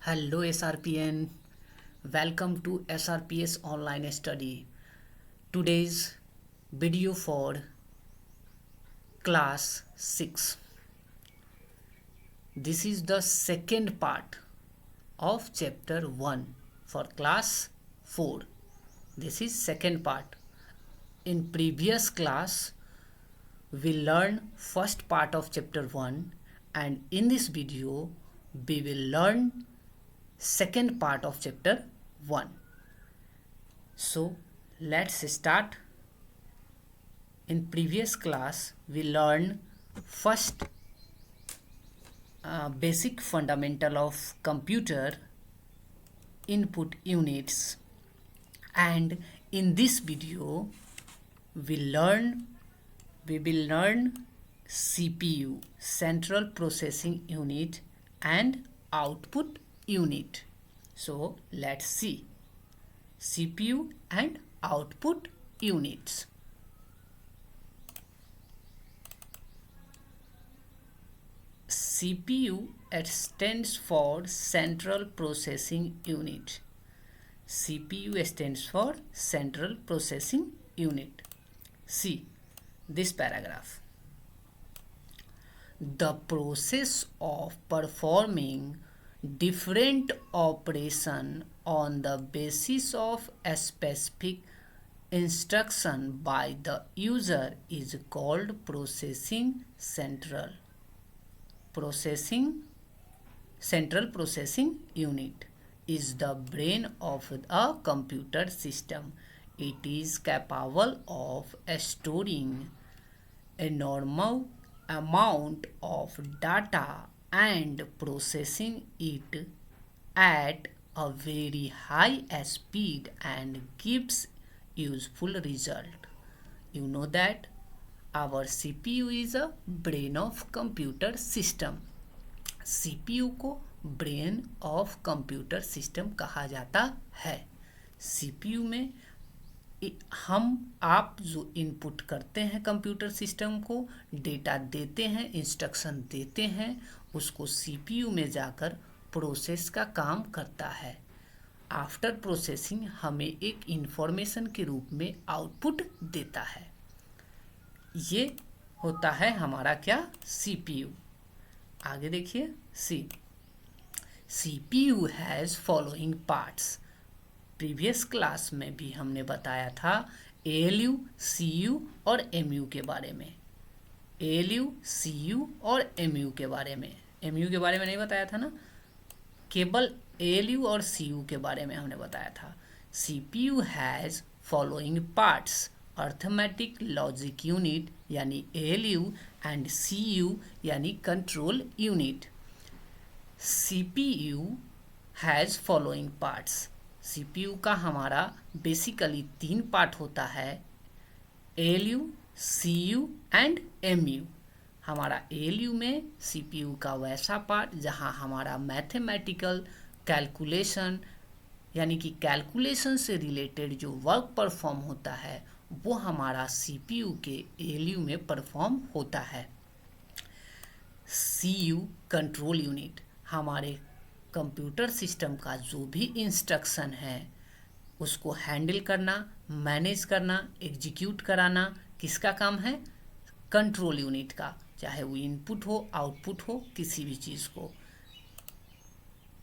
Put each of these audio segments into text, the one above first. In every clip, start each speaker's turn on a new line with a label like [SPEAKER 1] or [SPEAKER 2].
[SPEAKER 1] Hello SRPN, welcome to SRPS online study. Today's video for class 6. This is the second part of chapter 1 for class 4. This is second part. In previous class we learned first part of chapter 1 and in this video we will learn second part of chapter 1. So let's start. In previous class we learned first basic fundamental of computer input units, and in this video we will learn CPU, central processing unit, and output unit. So let's see CPU and output units. CPU stands for central processing unit. CPU stands for central processing unit. See this paragraph. The process of performing different operation on the basis of a specific instruction by the user is called central processing unit is the brain of a computer system. It is capable of storing enormous amount of data and processing it at a very high speed and gives useful result. You know that our CPU is a brain of computer system. CPU को brain of computer system कहा जाता है. CPU में आप जो input करते हैं computer system को, डेटा देते हैं, इंस्ट्रक्शन देते हैं, उसको CPU में जाकर प्रोसेस का काम करता है. आफ्टर प्रोसेसिंग हमें एक इंफॉर्मेशन के रूप में आउटपुट देता है. ये होता है हमारा क्या, CPU. आगे देखिए. CPU has following parts. Previous class में भी हमने बताया था ALU, CU और MU के बारे में. ALU, CU और MU के बारे में. MU के बारे में नहीं बताया था ना, केवल ALU और CU के बारे में हमने बताया था. CPU has following parts: arithmetic logic unit यानी ALU एंड CU यानी control unit. CPU has following parts. CPU का हमारा बेसिकली 3 पार्ट होता है: ALU, CU एंड MU. हमारा ALU में CPU का वैसा पार्ट जहां हमारा मैथमेटिकल कैलकुलेशन यानी कि कैलकुलेशन से रिलेटेड जो वर्क परफॉर्म होता है वो हमारा CPU के ALU में परफॉर्म होता है. CU कंट्रोल यूनिट, हमारे कंप्यूटर सिस्टम का जो भी इंस्ट्रक्शन है उसको हैंडल करना, मैनेज करना, एग्जीक्यूट कराना किसका काम है, कंट्रोल यूनिट का. चाहे वो इनपुट हो, आउटपुट हो, किसी भी चीज़ को.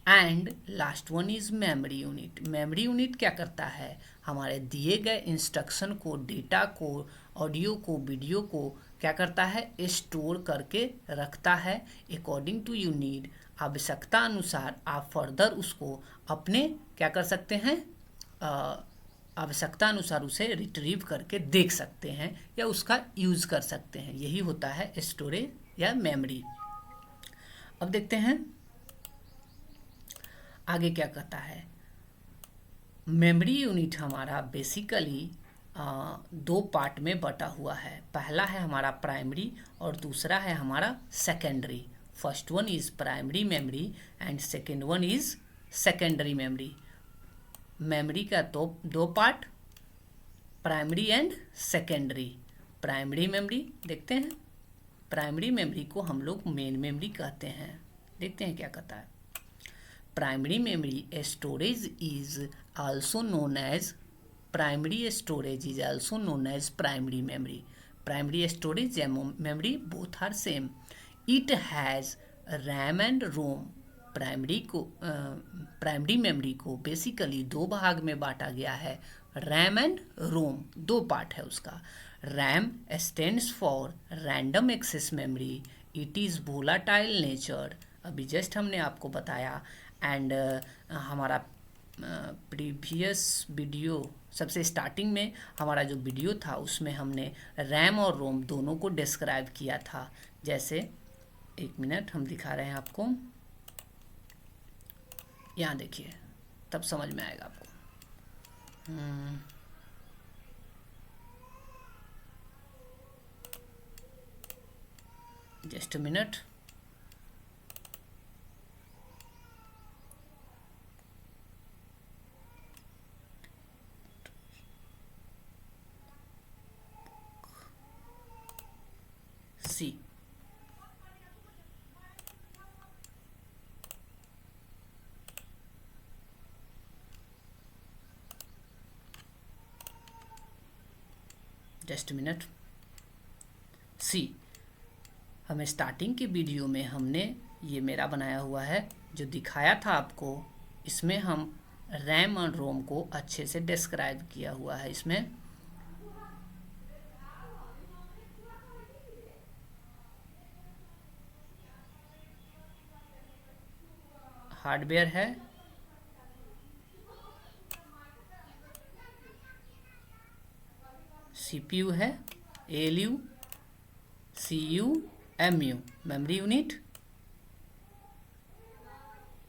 [SPEAKER 1] And last one is memory unit. Memory unit क्या करता है, हमारे दिए गए इंस्ट्रक्शन को, डेटा को, ऑडियो को, वीडियो को क्या करता है, स्टोर करके रखता है. अकॉर्डिंग टू यू नीड, आवश्यकता अनुसार आप फर्दर उसको अपने क्या कर सकते हैं, आवश्यकता अनुसार उसे रिट्रीव करके देख सकते हैं या उसका यूज़ कर सकते हैं. यही होता है स्टोरेज या मेमोरी. अब देखते हैं आगे क्या कहता है. मेमोरी यूनिट हमारा बेसिकली 2 पार्ट में बटा हुआ है. पहला है हमारा प्राइमरी और दूसरा है हमारा secondary. First one is primary memory and second one is secondary memory. Memory का 2 part, primary and secondary. Primary memory देखते हैं. प्राइमरी मेमोरी को हम लोग मेन मेमोरी कहते हैं. देखते हैं क्या कहता है. Primary memory storage is also known as primary storage is also known as primary memory. Primary storage या memory both are same. It has RAM and ROM. Primary memory को बेसिकली दो भाग में बांटा गया है. रैम एंड रोम दो part है उसका. RAM stands for random access memory. It is volatile nature. अभी जस्ट हमने आपको बताया. एंड हमारा प्रीवियस वीडियो सबसे स्टार्टिंग में हमारा जो वीडियो था उसमें हमने रैम और रोम दोनों को डिस्क्राइब किया था. जैसे एक मिनट हम दिखा रहे हैं आपको, यहाँ देखिए तब समझ में आएगा आपको. Just a minute. See just minute. See हमें स्टार्टिंग के वीडियो में हमने ये मेरा बनाया हुआ है जो दिखाया था आपको. इसमें हम रैम और रोम को अच्छे से डिस्क्राइब किया हुआ है. इसमें हार्डवेयर है, सीपीयू है, ALU, CU, MU memory unit.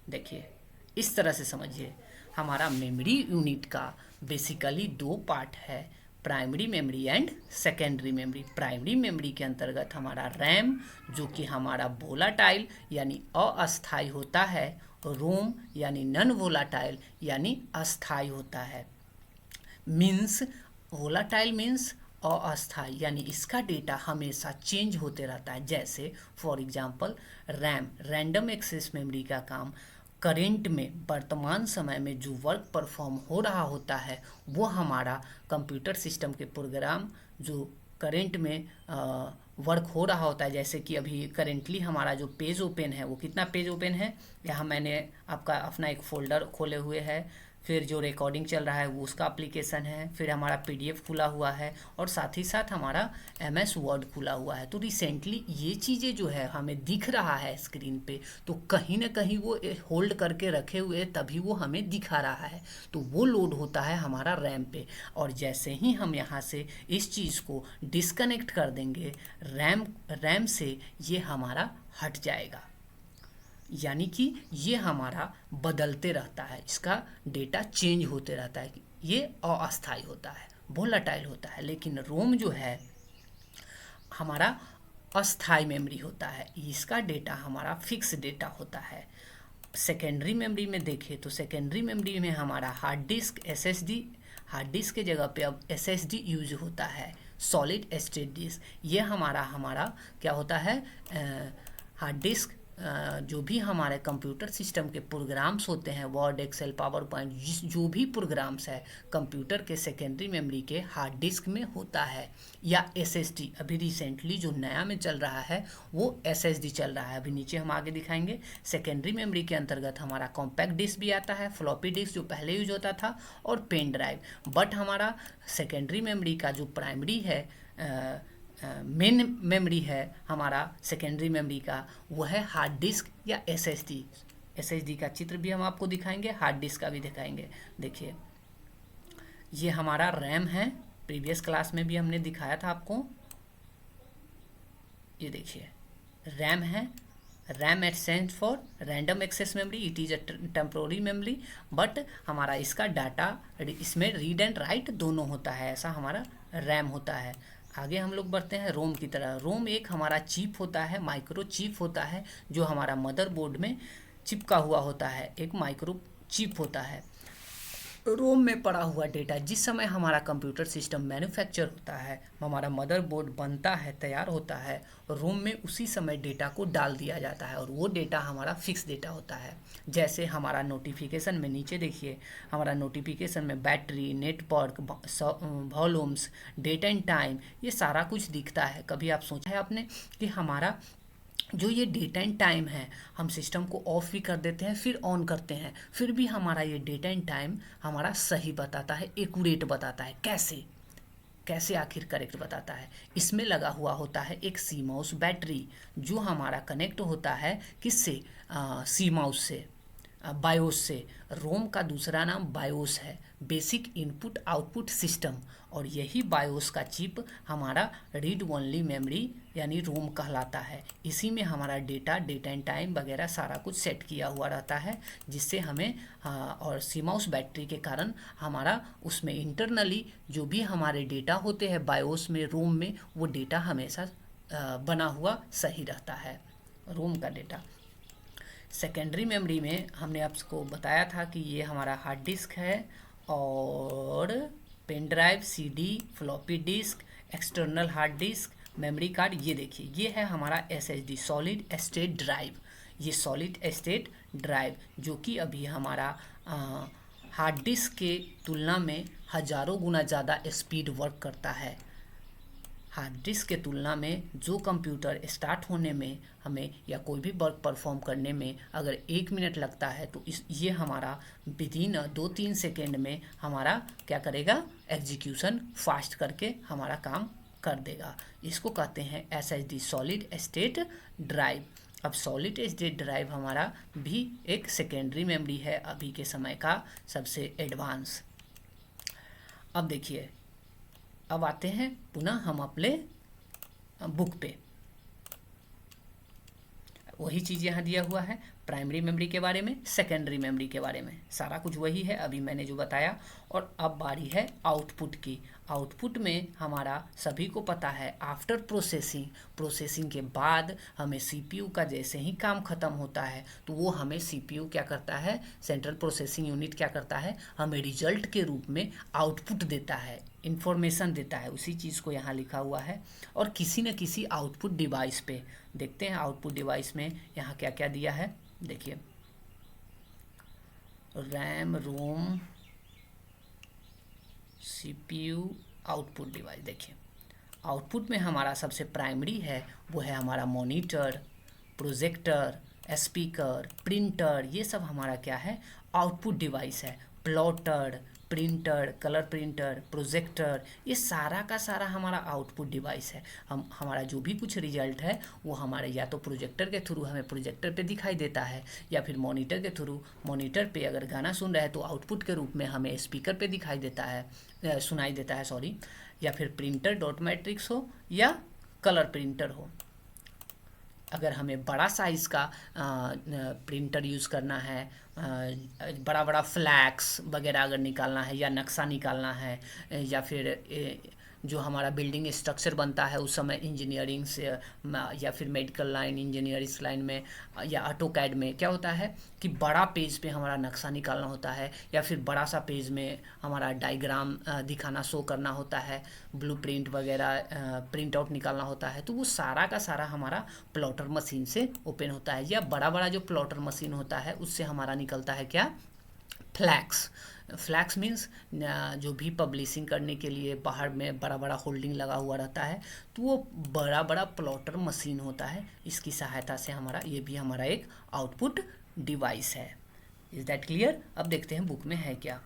[SPEAKER 1] देखिए इस तरह से समझिए. हमारा मेमोरी यूनिट का बेसिकली दो पार्ट है, primary memory and secondary memory. Primary memory के अंतर्गत हमारा रैम जो कि हमारा वोलाटाइल यानी अस्थायी होता है. रोम यानी नॉन वोलाटाइल यानी अस्थायी होता है. मीन्स वोलाटाइल मीन्स अस्थायी यानी इसका डेटा हमेशा चेंज होते रहता है. जैसे for example RAM random access memory का काम करेंट में वर्तमान समय में जो वर्क परफॉर्म हो रहा होता है वो हमारा कंप्यूटर सिस्टम के प्रोग्राम जो करेंट में वर्क हो रहा होता है. जैसे कि अभी करेंटली हमारा जो पेज ओपन है वो कितना पेज ओपन है, यहाँ मैंने आपका अपना एक फ़ोल्डर खोले हुए है. फिर जो रिकॉर्डिंग चल रहा है वो उसका एप्लीकेशन है. फिर हमारा पीडीएफ खुला हुआ है और साथ ही साथ हमारा एमएस वर्ड खुला हुआ है. तो रिसेंटली ये चीज़ें जो है हमें दिख रहा है स्क्रीन पे, तो कहीं ना कहीं वो होल्ड करके रखे हुए तभी वो हमें दिखा रहा है. तो वो लोड होता है हमारा रैम पे. और जैसे ही हम यहाँ से इस चीज़ को डिस्कनेक्ट कर देंगे रैम से, ये हमारा हट जाएगा. यानी कि ये हमारा बदलते रहता है, इसका डेटा चेंज होते रहता है. ये अस्थायी होता है, वोलेटाइल होता है. लेकिन रोम जो है हमारा अस्थायी मेमोरी होता है, इसका डेटा हमारा फिक्स डेटा होता है. सेकेंडरी मेमोरी में देखें तो सेकेंडरी मेमोरी में हमारा hard disk SSD, hard disk के जगह पे अब एसएसडी यूज होता है, सॉलिड स्टेट डिस्क. ये हमारा क्या होता है, हार्ड डिस्क जो भी हमारे कंप्यूटर सिस्टम के प्रोग्राम्स होते हैं, वर्ड, एक्सेल, पावर पॉइंट, जो भी प्रोग्राम्स है कंप्यूटर के सेकेंडरी मेमोरी के हार्ड डिस्क में होता है. या एसएसडी, अभी रिसेंटली जो नया में चल रहा है वो एसएसडी चल रहा है. अभी नीचे हम आगे दिखाएंगे. सेकेंडरी मेमोरी के अंतर्गत हमारा कॉम्पैक्ट डिस्क भी आता है, फ्लॉपी डिस्क जो पहले यूज होता था, और पेन ड्राइव. बट हमारा सेकेंडरी मेमोरी का जो प्राइमरी है मेन मेमोरी है हमारा सेकेंडरी मेमोरी का, वो है हार्ड डिस्क या एसएसडी. एसएसडी का चित्र भी हम आपको दिखाएंगे, हार्ड डिस्क का भी दिखाएंगे. देखिए ये हमारा रैम है, प्रीवियस क्लास में भी हमने दिखाया था आपको. ये देखिए रैम है. RAM stands for random access memory. It is a temporary memory, but हमारा इसका डाटा इसमें रीड एंड राइट दोनों होता है. ऐसा हमारा रैम होता है. आगे हम लोग बढ़ते हैं रोम की तरह. रोम एक हमारा चिप होता है, माइक्रो चिप होता है, जो हमारा मदरबोर्ड में चिपका हुआ होता है. एक माइक्रो चिप होता है. रोम में पड़ा हुआ डेटा जिस समय हमारा कंप्यूटर सिस्टम मैन्युफैक्चर होता है, हमारा मदरबोर्ड बनता है, तैयार होता है, रोम में उसी समय डेटा को डाल दिया जाता है और वो डेटा हमारा फिक्स डेटा होता है। जैसे हमारा नोटिफिकेशन में नीचे देखिए, हमारा नोटिफिकेशन में battery, network, volumes, date and time, ये सारा कुछ दिखता है। कभी आप सोचा है आपने कि हमारा जो ये डेट एंड टाइम है, हम सिस्टम को ऑफ भी कर देते हैं फिर ऑन करते हैं, फिर भी हमारा ये डेट एंड टाइम हमारा सही बताता है, एक्यूरेट बताता है। कैसे कैसे आखिर करेक्ट बताता है? इसमें लगा हुआ होता है एक सीमाउस बैटरी, जो हमारा कनेक्ट होता है किससे? सीमाउस से, बायोस से। रोम का दूसरा नाम बायोस है, बेसिक इनपुट आउटपुट सिस्टम। और यही बायोस का चिप हमारा रीड ओनली मेमोरी यानी रोम कहलाता है। इसी में हमारा डेटा, डेट एंड टाइम वगैरह सारा कुछ सेट किया हुआ रहता है, जिससे हमें और सीमाउस बैटरी के कारण हमारा उसमें इंटरनली जो भी हमारे डेटा होते हैं बायोस में, रोम में, वो डेटा हमेशा बना हुआ सही रहता है, रोम का डेटा। सेकेंडरी मेमोरी में हमने आपको बताया था कि ये हमारा हार्ड डिस्क है और pen drive, CD, floppy disk, external hard disk, memory card. ये देखिए, ये है हमारा एसएसडी, सॉलिड स्टेट ड्राइव। ये सॉलिड स्टेट ड्राइव जो कि अभी हमारा हार्ड डिस्क के तुलना में हज़ारों गुना ज़्यादा स्पीड वर्क करता है। हार्ड डिस्क के तुलना में जो कंप्यूटर स्टार्ट होने में हमें या कोई भी वर्क परफॉर्म करने में अगर 1 मिनट लगता है, तो ये हमारा विदिन 2-3 सेकेंड में हमारा क्या करेगा? एग्जीक्यूशन फास्ट करके हमारा काम कर देगा। इसको कहते हैं एसएसडी, सॉलिड स्टेट ड्राइव। अब सॉलिड स्टेट ड्राइव हमारा भी एक सेकेंडरी मेमोरी है, अभी के समय का सबसे एडवांस। अब देखिए, अब आते हैं पुनः हम अपने बुक पे। वही चीज़ यहाँ दिया हुआ है, प्राइमरी मेमोरी के बारे में, सेकेंडरी मेमोरी के बारे में, सारा कुछ वही है अभी मैंने जो बताया। और अब बारी है आउटपुट की। आउटपुट में हमारा सभी को पता है, आफ्टर प्रोसेसिंग के बाद हमें सीपीयू का जैसे ही काम ख़त्म होता है, तो वो हमें सीपीयू क्या करता है, सेंट्रल प्रोसेसिंग यूनिट क्या करता है, हमें रिजल्ट के रूप में आउटपुट देता है, इंफॉर्मेशन देता है। उसी चीज़ को यहाँ लिखा हुआ है। और किसी न किसी आउटपुट डिवाइस पे देखते हैं, आउटपुट डिवाइस में यहाँ क्या क्या दिया है। देखिए, रैम, रोम, सीपीयू, आउटपुट डिवाइस। देखिए, आउटपुट में हमारा सबसे प्राइमरी है वो है हमारा मॉनिटर, प्रोजेक्टर, स्पीकर, प्रिंटर। ये सब हमारा क्या है? आउटपुट डिवाइस है। Plotter, printer, colour printer, projector, ये सारा का सारा हमारा आउटपुट डिवाइस है। हमारा जो भी कुछ रिजल्ट है वो हमारे या तो प्रोजेक्टर के थ्रू हमें प्रोजेक्टर पे दिखाई देता है, या फिर मॉनिटर के थ्रू, मॉनिटर पे अगर गाना सुन रहे हैं तो आउटपुट के रूप में हमें स्पीकर पे दिखाई देता है, सुनाई देता है, सॉरी। या फिर प्रिंटर डॉट मैट्रिक्स हो या कलर प्रिंटर हो। अगर हमें बड़ा साइज़ का प्रिंटर यूज़ करना है, बड़ा बड़ा फ्लैक्स वगैरह अगर निकालना है या नक्शा निकालना है, या फिर जो हमारा बिल्डिंग स्ट्रक्चर बनता है उस समय इंजीनियरिंग से या फिर मेडिकल लाइन, इंजीनियरिंग लाइन में या ऑटोकैड में क्या होता है कि बड़ा पेज पे हमारा नक्शा निकालना होता है, या फिर बड़ा सा पेज में हमारा डायग्राम दिखाना, शो करना होता है, ब्लूप्रिंट वगैरह प्रिंट आउट निकालना होता है, तो वो सारा का सारा हमारा प्लॉटर मशीन से ओपन होता है। या बड़ा बड़ा जो प्लॉटर मशीन होता है उससे हमारा निकलता है क्या? फ्लैक्स। फ्लैक्स मीन्स जो भी पब्लिशिंग करने के लिए बाहर में बड़ा बड़ा होल्डिंग लगा हुआ रहता है, तो वो बड़ा बड़ा प्लॉटर मशीन होता है। इसकी सहायता से हमारा ये भी हमारा एक आउटपुट डिवाइस है। Is that clear? अब देखते हैं बुक में है क्या।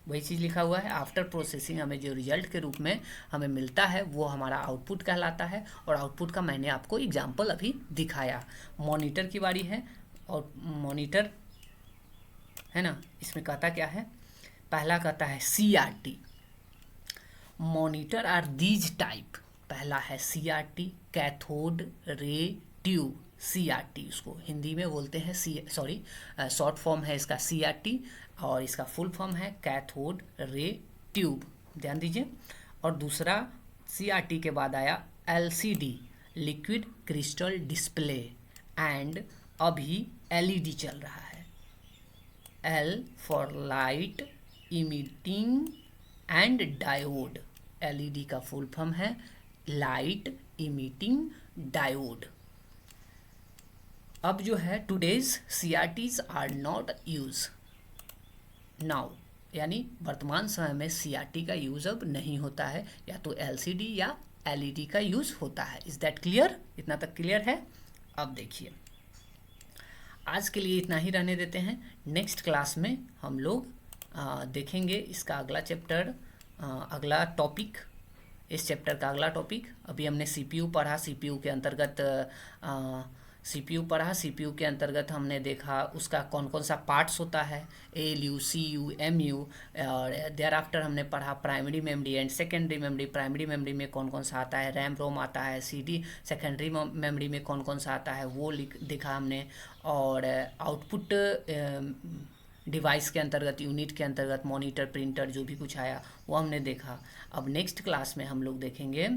[SPEAKER 1] वही चीज़ लिखा हुआ है, आफ्टर प्रोसेसिंग हमें जो रिजल्ट के रूप में हमें मिलता है वो हमारा आउटपुट कहलाता है। और आउटपुट का मैंने आपको एग्जाम्पल अभी दिखाया। मॉनिटर की बारी है, और मॉनिटर है ना, इसमें कहता क्या है? पहला कहता है CRT, monitor are these type. पहला है CRT, cathode ray tube. CRT उसको हिंदी में बोलते हैं, शॉर्ट फॉर्म है इसका CRT, और इसका फुल फॉर्म है कैथोड रे ट्यूब, ध्यान दीजिए। और दूसरा CRT के बाद आया LCD, liquid crystal display, and अभी LED चल रहा है। L for light, emitting and diode. LED का फुल फॉर्म है लाइट इमिटिंग डायोड। अब जो है today's CRTs are not use now, यानी वर्तमान समय में सीआरटी का यूज अब नहीं होता है, या तो एलसीडी या एलईडी का यूज होता है। Is that clear? इतना तक क्लियर है? अब देखिए, आज के लिए इतना ही रहने देते हैं। नेक्स्ट क्लास में हम लोग देखेंगे इसका अगला चैप्टर, अगला टॉपिक, इस चैप्टर का अगला टॉपिक। अभी हमने सीपीयू पढ़ा, सीपीयू के अंतर्गत सीपीयू के अंतर्गत हमने देखा उसका कौन कौन सा पार्ट्स होता है, एएलयू, सीयू, एमयू, और देयर आफ्टर हमने पढ़ा primary memory and secondary memory. Primary memory में कौन कौन सा आता है, रैम रोम आता है, सीडी। सेकेंडरी मेमोरी में कौन कौन सा आता है वो देखा हमने। और आउटपुट डिवाइस के अंतर्गत, यूनिट के अंतर्गत मॉनिटर, प्रिंटर, जो भी कुछ आया वो हमने देखा। अब नेक्स्ट क्लास में हम लोग देखेंगे,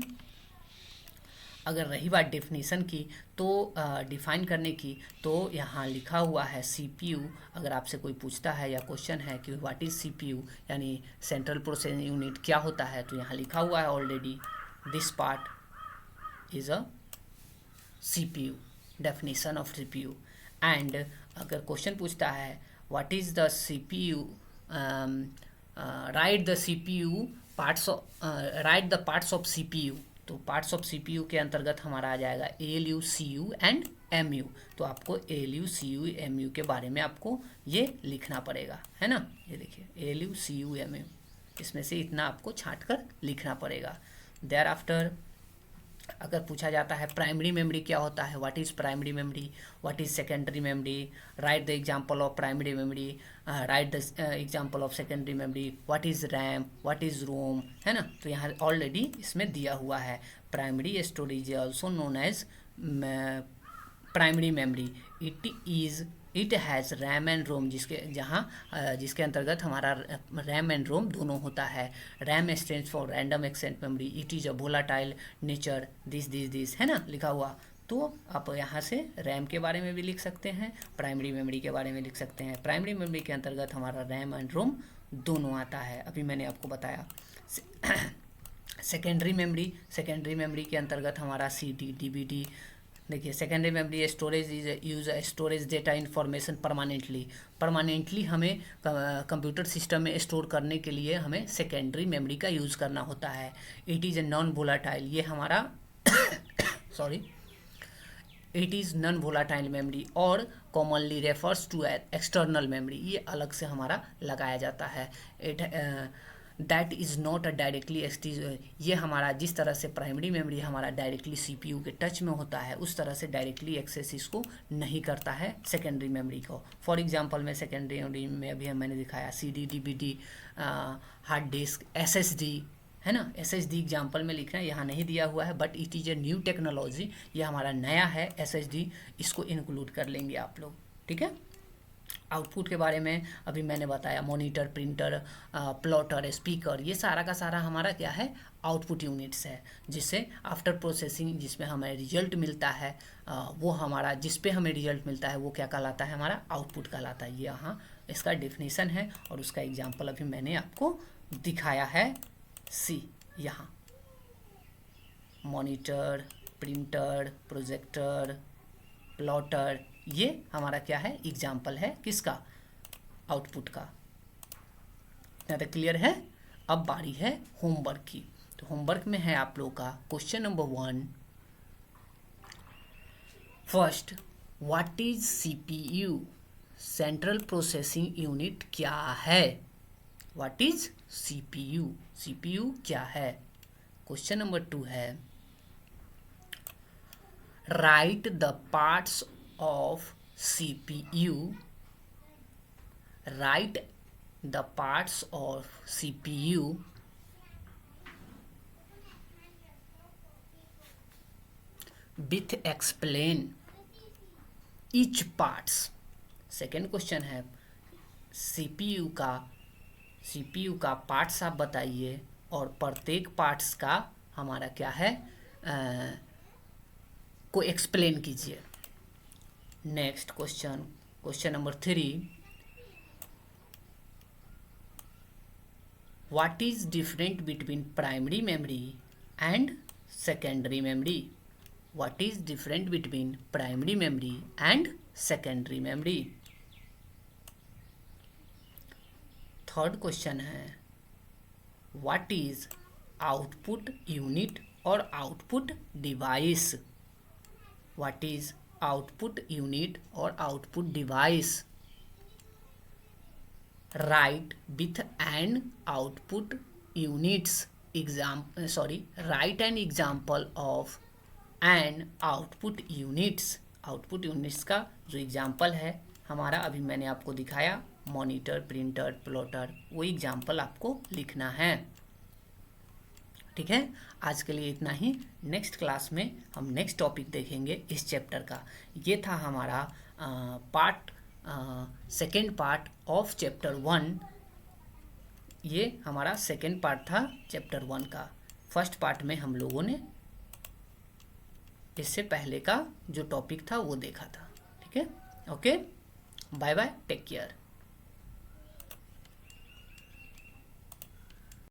[SPEAKER 1] अगर रही बात डेफिनेशन की तो डिफाइन करने की, तो यहाँ लिखा हुआ है सीपीयू। अगर आपसे कोई पूछता है या क्वेश्चन है कि व्हाट इज़ सीपीयू, यानी सेंट्रल प्रोसेसिंग यूनिट क्या होता है, तो यहाँ लिखा हुआ है already, this part is a CPU, definition of CPU. And अगर क्वेश्चन पूछता है what is the CPU, right the CPU parts of, right the parts of CPU, तो पार्ट्स ऑफ सीपीयू के अंतर्गत हमारा आ जाएगा एएलयू, सीयू एंड एमयू। तो आपको एएलयू, सीयू, एमयू के बारे में आपको ये लिखना पड़ेगा, है ना। ये देखिए एएलयू, सीयू, एमयू, इसमें से इतना आपको छांट कर लिखना पड़ेगा। देयर आफ्टर अगर पूछा जाता है प्राइमरी मेमोरी क्या होता है, what is primary memory, what is secondary memory, write the example of primary memory, write the example of secondary memory, what is RAM, what is ROM, है ना। तो यहाँ ऑलरेडी इसमें दिया हुआ है primary storage also known as primary memory. It has RAM and ROM, जिसके अंतर्गत हमारा रैम एंड रोम दोनों होता है। RAM stands for random access memory, it is a volatile nature, this, है ना लिखा हुआ। तो आप यहाँ से रैम के बारे में भी लिख सकते हैं, प्राइमरी मेमोरी के बारे में लिख सकते हैं। प्राइमरी मेमोरी के अंतर्गत हमारा रैम एंड रोम दोनों आता है, अभी मैंने आपको बताया। सेकेंडरी मेमोरी के अंतर्गत हमारा सीडी, डीवीडी। देखिए secondary memory storage is use storage data information permanently हमें कंप्यूटर सिस्टम में स्टोर करने के लिए हमें सेकेंडरी मेमोरी का यूज़ करना होता है। It is a non volatile, ये हमारा sorry, it is non volatile memory और commonly refers to external memory, ये अलग से हमारा लगाया जाता है। That is not a directly ये हमारा जिस तरह से प्राइमरी मेमोरी हमारा डायरेक्टली सीपीयू के टच में होता है, उस तरह से डायरेक्टली एक्सेस इसको नहीं करता है सेकेंडरी मेमोरी को। फॉर एग्जांपल में सेकेंडरी मेमोरी में अभी मैंने दिखाया CD, DVD, hard disk, SSD, है ना। एसएसडी एग्जांपल में लिखना यहाँ नहीं दिया हुआ है, but it is a new technology, ये हमारा नया है एसएसडी, इसको इंक्लूड कर लेंगे आप लोग, ठीक है। आउटपुट के बारे में अभी मैंने बताया, मॉनिटर, प्रिंटर, प्लॉटर, स्पीकर, ये सारा का सारा हमारा क्या है, आउटपुट यूनिट्स है, जिससे आफ्टर प्रोसेसिंग जिसमें हमें रिजल्ट मिलता है, वो हमारा जिस पे हमें रिजल्ट मिलता है वो क्या कहलाता है, हमारा आउटपुट कहलाता है। ये यहाँ इसका डेफिनेशन है और उसका एग्जाम्पल अभी मैंने आपको दिखाया है। सी यहाँ मॉनिटर, प्रिंटर, प्रोजेक्टर, प्लॉटर, ये हमारा क्या है, एग्जाम्पल है किसका, आउटपुट का। यहाँ तक क्लियर है। अब बारी है होमवर्क की। तो होमवर्क में है आप लोग का question number 1, first, what is CPU, central processing unit क्या है। व्हाट इज सीपीयू, सीपीयू क्या है। क्वेश्चन नंबर 2 है, right the parts of CPU, write the parts of CPU with explain each parts। Second question है, CPU का parts आप बताइए और प्रत्येक पार्ट्स का हमारा क्या है को एक्सप्लेन कीजिए। Next question, question number 3, what is different between primary memory and secondary memory? What is different between primary memory and secondary memory? Third question है व्हाट इज आउटपुट यूनिट और output device? What is output unit और output device? Write with and output units write an example of and output units. Output units का जो example है हमारा अभी मैंने आपको दिखाया, मॉनिटर, प्रिंटर, प्लॉटर, वो एग्जाम्पल आपको लिखना है। ठीक है, आज के लिए इतना ही। नेक्स्ट क्लास में हम नेक्स्ट टॉपिक देखेंगे इस चैप्टर का। ये था हमारा सेकेंड पार्ट ऑफ चैप्टर 1। ये हमारा सेकेंड पार्ट था चैप्टर 1 का। फर्स्ट पार्ट में हम लोगों ने इससे पहले का जो टॉपिक था वो देखा था। ठीक है, okay, bye bye, take care.